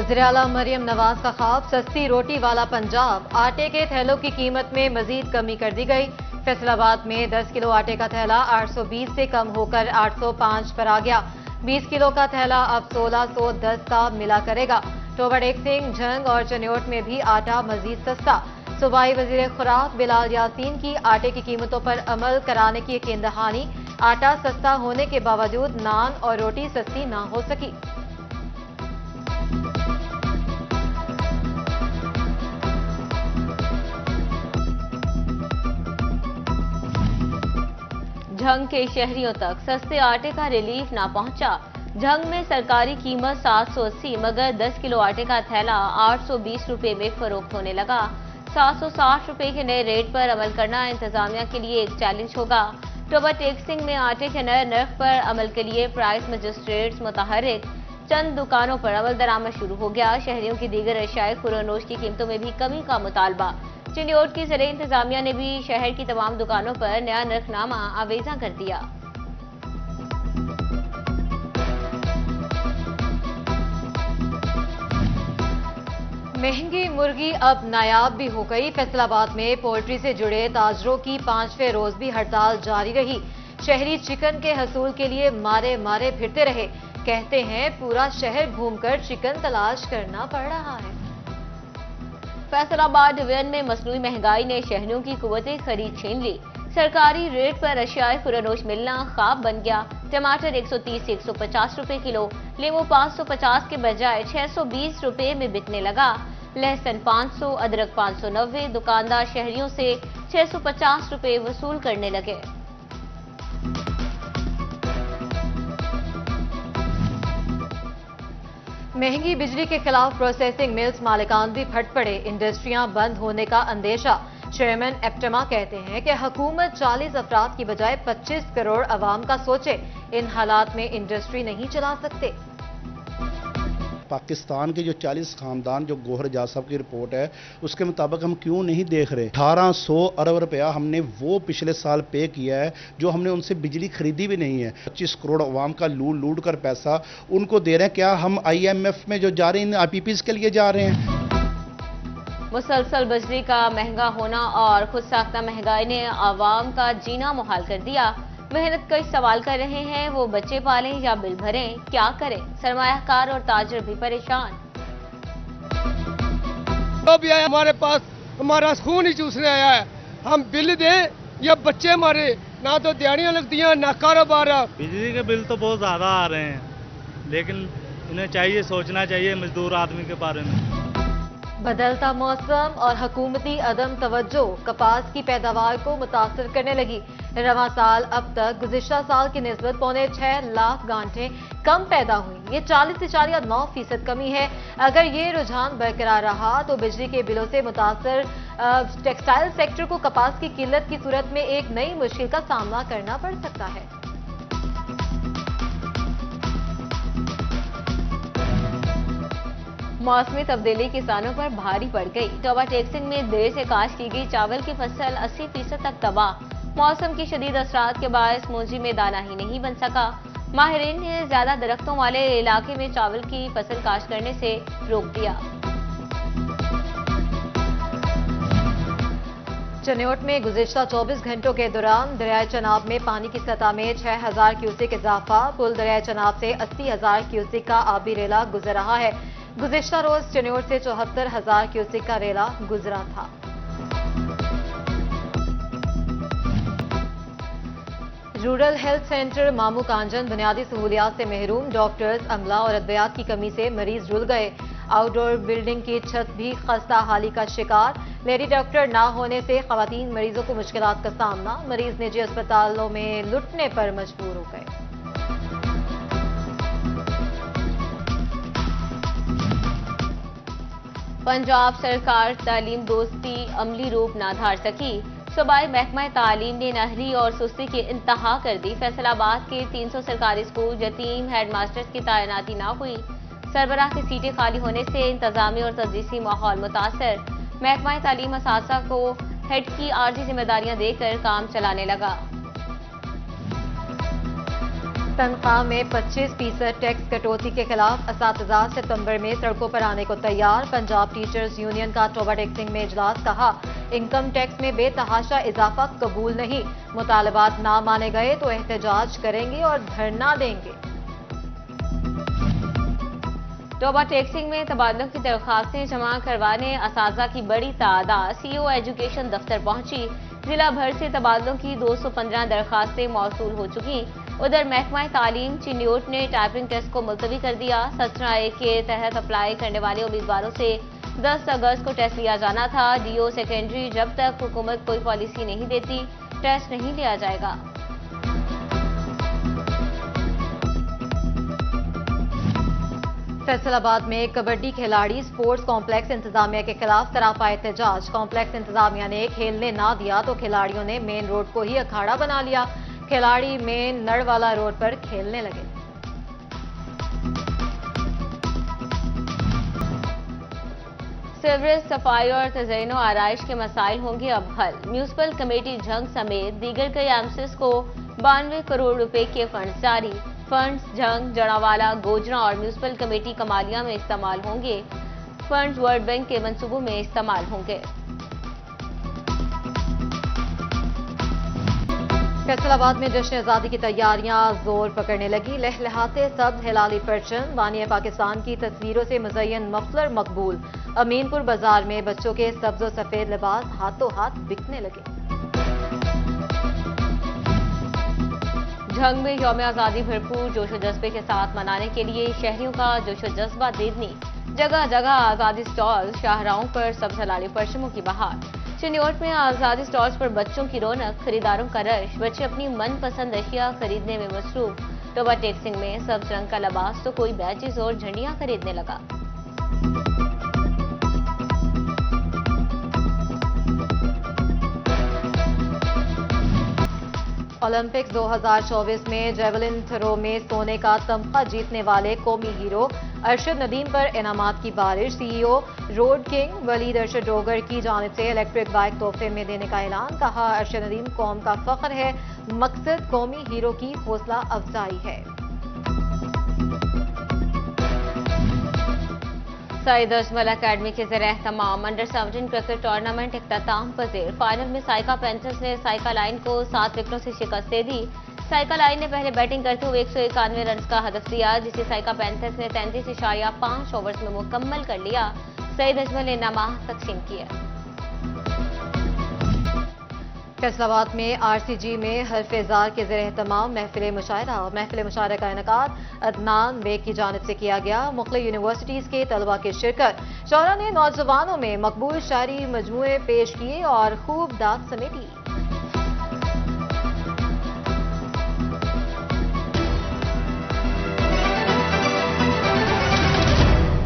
वज़ीर आला मरियम नवाज का ख्वाब सस्ती रोटी वाला पंजाब। आटे के थैलों की कीमत में मजीद कमी कर दी गई। फैसलाबाद में 10 किलो आटे का थैला 820 से कम होकर 805 पर आ गया। 20 किलो का थैला अब 1610 का मिला करेगा। टोबा टेक सिंह, झंग और चन्योट में भी आटा मजीद सस्ता। सूबाई वजीर खुराक बिलाल यासीन की आटे की कीमतों पर अमल कराने की यकीन दहानी। आटा सस्ता होने के बावजूद नान और रोटी सस्ती ना हो सकी। झंग के शहरियों तक सस्ते आटे का रिलीफ ना पहुंचा। झंग में सरकारी कीमत 780 मगर 10 किलो आटे का थैला 820 रुपए में फरोख्त होने लगा। 760 रुपए के नए रेट पर अमल करना इंतजामिया के लिए एक चैलेंज होगा। टोबा टेक सिंह में आटे के नए नर्ख पर अमल के लिए प्राइस मजिस्ट्रेट्स मुतहर्रिक। चंद दुकानों पर अमल दरामद शुरू हो गया। शहरियों की दीगर अशियाए खुरोनोश की कीमतों में भी कमी का मुतालबा। चिन्योट की ज़िले इंतजामिया ने भी शहर की तमाम दुकानों पर नया नरखनामा आवेजा कर दिया। महंगी मुर्गी अब नायाब भी हो गई। फैसलाबाद में पोल्ट्री से जुड़े ताजरों की 5वें रोज भी हड़ताल जारी रही। शहरी चिकन के हसूल के लिए मारे मारे फिरते रहे। कहते हैं पूरा शहर घूमकर चिकन तलाश करना पड़ रहा है। फैसलाबाद डिवीजन में मसनूई महंगाई ने शहरियों की कुव्वते खरीद छीन ली। सरकारी रेट पर अशियाए खुरोनोश मिलना ख्वाब बन गया। टमाटर 130 से 150 रुपए किलो, नींबू 550 के बजाय 620 रुपए में बिकने लगा। लहसुन 500, अदरक 590। दुकानदार शहरियों से 650 रुपए वसूल करने लगे। महंगी बिजली के खिलाफ प्रोसेसिंग मिल्स मालिकान भी फट पड़े। इंडस्ट्रियां बंद होने का अंदेशा। चेयरमैन एप्टमा कहते हैं कि हुकूमत 40 अफराद की बजाय 25 करोड़ अवाम का सोचे। इन हालात में इंडस्ट्री नहीं चला सकते। पाकिस्तान के जो 40 खानदान जो गोहर जासब की रिपोर्ट है उसके मुताबिक हम क्यों नहीं देख रहे। 1800 अरब रुपया हमने वो पिछले साल पे किया है जो हमने उनसे बिजली खरीदी भी नहीं है। 25 करोड़ अवाम का लूट कर पैसा उनको दे रहे हैं। क्या हम IMF में जो जा रहे हैं IPPs के लिए जा रहे हैं? मुसलसल बिजली का महंगा होना और खुद साख्ता महंगाई ने आवाम का जीना मुहाल कर दिया। मेहनत कश सवाल कर रहे हैं, वो बच्चे पालें या बिल भरें, क्या करें? सरमायाकार और ताजर भी परेशान। तो भी आया हमारे पास, हमारा खून ही चूसने आया है। हम बिल दें या बच्चे मारे, ना तो दिहाड़ियां लगती हैं ना कारोबार। बिजली के बिल तो बहुत ज्यादा आ रहे हैं, लेकिन उन्हें चाहिए सोचना चाहिए मजदूर आदमी के बारे में। बदलता मौसम और हुकूमती अदम तवज्जो कपास की पैदावार को मुतासर करने लगी। रवां साल अब तक गुज़िश्ता साल की निस्बत 6.25 लाख गांठें कम पैदा हुई। ये 40.9% कमी है। अगर ये रुझान बरकरार रहा तो बिजली के बिलों से मुतासर टेक्सटाइल सेक्टर को कपास की किल्लत की सूरत में एक नई मुश्किल का सामना करना पड़ सकता है। मौसमी तब्दीली किसानों पर भारी पड़ गई। टोबा टेक सिंह में देर से काश्त की गई चावल की फसल 80% तक तबाह। मौसम की शदीद असरात के बायस मूंजी में दाना ही नहीं बन सका। माहिरीन ने ज्यादा दरख्तों वाले इलाके में चावल की फसल काश्त करने से रोक दिया। चन्योट में गुज़िश्ता 24 घंटों के दौरान दरियाए चनाब में पानी की सतह में 6000 क्यूसेक इजाफा। पुल दरियाए चनाब से 80,000 क्यूसेक का आबी रेला गुजर रहा है। गुज़िश्ता रोज चन्योट से 74,000 क्यूसेक का रेला गुजरा था। रूरल हेल्थ सेंटर मामू कांजन बुनियादी सहूलियात से महरूम। डॉक्टर्स, अमला और अद्वियात की कमी से मरीज रुल गए। आउटडोर बिल्डिंग की छत भी खस्ता हाली का शिकार। लेडी डॉक्टर ना होने से खवातीन मरीजों को मुश्किलात का सामना। मरीज निजी अस्पतालों में लुटने पर मजबूर हो गए। पंजाब सरकार तालीम दोस्ती अमली रूप ना धार सकी। सूबाई महकमा तालीम ने नहली और सुस्ती की इंतहा कर दी। फैसलाबाद के 300 सरकारी स्कूल यतीम हेडमास्टर्स की तैनाती ना हुई। सरबराह की सीटें खाली होने से इंतजामी और तदरीसी माहौल मुतासर। महकमा तालीम असातिज़ा को हेड की आर्जी जिम्मेदारियां देकर काम चलाने लगा। तनख्वाह में 25% टैक्स कटौती के खिलाफ असातिज़ा सितंबर में सड़कों पर आने को तैयार। पंजाब टीचर्स यूनियन का टोबा टैक्सिंग में इजलास। कहा, इनकम टैक्स में बेतहाशा इजाफा कबूल नहीं, मुतालबात ना माने गए तो एहतजाज करेंगे और धरना देंगे। टोबा टैक्सिंग में तबादलों की दरख्वास्तें जमा करवाने असातिज़ा की बड़ी तादाद सीईओ एजुकेशन दफ्तर पहुंची। जिला भर से तबादलों की 215 दरख्वास्तें मौसूल हो चुकी। उधर महकमा तालीम चिन्योट ने टाइपिंग टेस्ट को मुलतवी कर दिया। 17A के तहत अप्लाई करने वाले उम्मीदवारों से 10 अगस्त को टेस्ट लिया जाना था। डीओ सेकेंडरी, जब तक हुकूमत कोई पॉलिसी नहीं देती टेस्ट नहीं लिया जाएगा। फैसलाबाद में कबड्डी खिलाड़ी स्पोर्ट्स कॉम्प्लेक्स इंतजामिया के खिलाफ सराफा एहतजाज। कॉम्प्लेक्स इंतजामिया ने खेलने ना दिया तो खिलाड़ियों ने मेन रोड को ही अखाड़ा बना लिया। खिलाड़ी मेन नड़वाला रोड पर खेलने लगे। सीवरेज सफाई और तज़य्युन आराइश के मसाइल होंगे अब हल। म्यूनिसिपल कमेटी झंग समेत दीगर कई एमसीज को 92 करोड़ रुपए के फंड जारी। फंड्स झंग, जड़ावाला, गोजरा और म्यूनिसिपल कमेटी कमालिया में इस्तेमाल होंगे। फंड्स वर्ल्ड बैंक के मंसूबों में इस्तेमाल होंगे। फैसलाबाद में जश्न आजादी की तैयारियां जोर पकड़ने लगी। लहलहाते सब हिलाली परचम, बानिया पाकिस्तान की तस्वीरों से मुज़य्यन मफलर मकबूल। अमीनपुर बाजार में बच्चों के सब्ज सफेद लिबास हाथों हाथ बिकने लगे। झंग में यौम आज़ादी भरपूर जोशो जज्बे के साथ मनाने के लिए शहरियों का जोशो जज्बा देखनी। जगह जगह आज़ादी स्टॉल, शाहराहों पर सब्ज हिलाली परचमों की बहार। चिन्योट में आज़ादी स्टॉल्स पर बच्चों की रौनक, खरीदारों का रश। बच्चे अपनी मनपसंद अशिया खरीदने में मसरूफ। टोबा टैक्सिंग में सब्ज रंग का लिबास तो कोई बैचेस और झंडियां खरीदने लगा। ओलंपिक्स 2024 में जेवलिन थ्रो में सोने का तमगा जीतने वाले कौमी हीरो अरशद नदीम पर इनामात की बारिश। CEO Road King Waleed Arshad Dogar की जानिब से इलेक्ट्रिक बाइक तोहफे में देने का ऐलान। कहा, अरशद नदीम कौम का फख्र है, मकसद कौमी हीरो की हौसला अफजाई है। सईद अजमल अकेडमी के ज़रिए तमाम अंडर 17 क्रिकेट टूर्नामेंट इख्तिताम पजीर। फाइनल में साइका पैंथर्स ने साइका लाइन को 7 विकेटों से शिकस्त दे दी। साइका लाइन ने पहले बैटिंग करते हुए 191 रन का हदफ दिया, जिसे साइका पैंथर्स ने 33.5 ओवर्स में मुकम्मल कर लिया। सईद अजमल ने इनामात तकसीम किया। फैसलाबाद में आरसीजी में हल्फ-ए-जार के ज़रिए तमाम महफिल मुशायरा का इनेकाद अदनान बेग की जानिब से किया गया। मुख्तलिफ यूनिवर्सिटीज़ के तलबा की शिरकत। शौरा ने नौजवानों में मकबूल शायरी मजमूए पेश किए और खूब दाद समेटी।